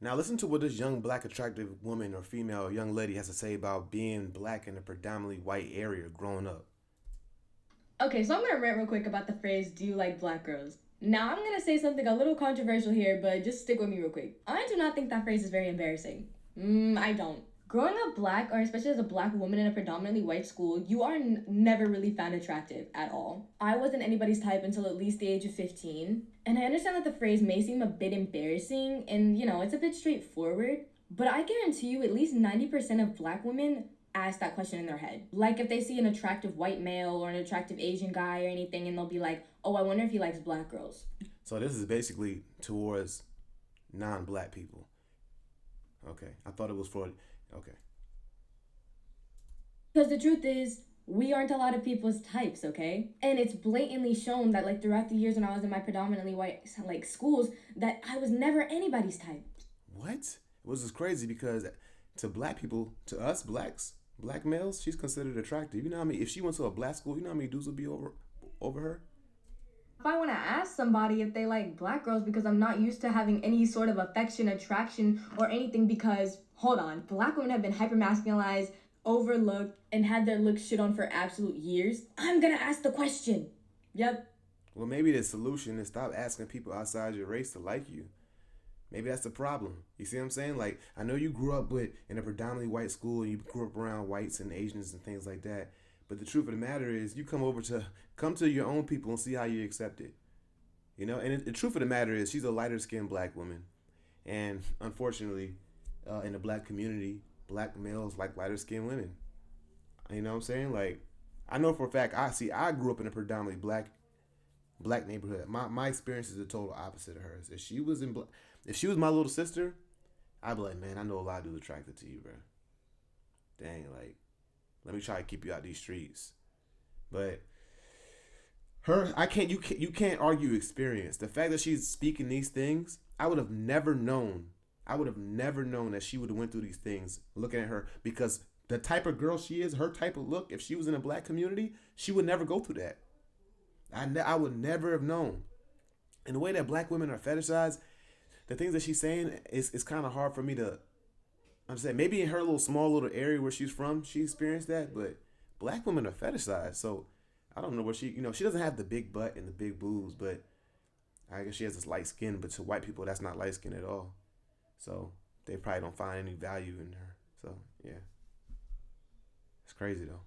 Now listen to what this young black attractive woman or female or young lady has to say about being black in a predominantly white area growing up. Okay, so I'm gonna rant real quick about the phrase, do you like black girls? Now, I'm gonna say something a little controversial here, but just stick with me real quick. I do not think that phrase is very embarrassing. I don't. Growing up black, or especially as a black woman in a predominantly white school, you are never really found attractive at all. I wasn't anybody's type until at least the age of 15. And I understand that the phrase may seem a bit embarrassing, and it's a bit straightforward, but I guarantee you at least 90% of black women ask that question in their head. Like if they see an attractive white male or an attractive Asian guy or anything, and they'll be like, oh, I wonder if he likes black girls. So this is basically towards non-black people. Okay, I thought it was for. Okay, Because the truth is, we aren't a lot of people's types, okay? And it's blatantly shown that like throughout the years when I was in my predominantly white like schools, that I was never anybody's type. what? It was just crazy because to black people, to us blacks, black males, she's considered attractive. You know what I mean? If she went to a black school, you know how many dudes would be over her? If I want to ask somebody if they like black girls because I'm not used to having any sort of affection, attraction, or anything, because hold on, black women have been hyper masculinized, overlooked, and had their looks shit on for absolute years, I'm gonna ask the question. Yep. Well, maybe the solution is stop asking people outside your race to like you. Maybe that's the problem. You see what I'm saying? Like, I know you grew up with in a predominantly white school and you grew up around whites and Asians and things like that. But the truth of the matter is, you come to your own people and see how you accept it. You know, and the truth of the matter is, she's a lighter skinned black woman, and unfortunately, in the black community, black males like lighter skinned women. You know what I'm saying? Like, I know for a fact. I grew up in a predominantly black neighborhood. My experience is the total opposite of hers. If she was my little sister, I'd be like, man, I know a lot of dudes attracted to you, bro. Dang, like, let me try to keep you out these streets. But you can't argue experience. The fact that she's speaking these things, I would have never known. I would have never known that she would have went through these things looking at her because the type of girl she is, her type of look, if she was in a black community, she would never go through that. I would never have known. And the way that black women are fetishized, the things that she's saying is kind of hard for me to understand. Maybe in her little small little area where she's from, she experienced that, but black women are fetishized. So I don't know what she doesn't have the big butt and the big boobs, but I guess she has this light skin. But to white people, that's not light skin at all. So they probably don't find any value in her. So yeah, it's crazy though.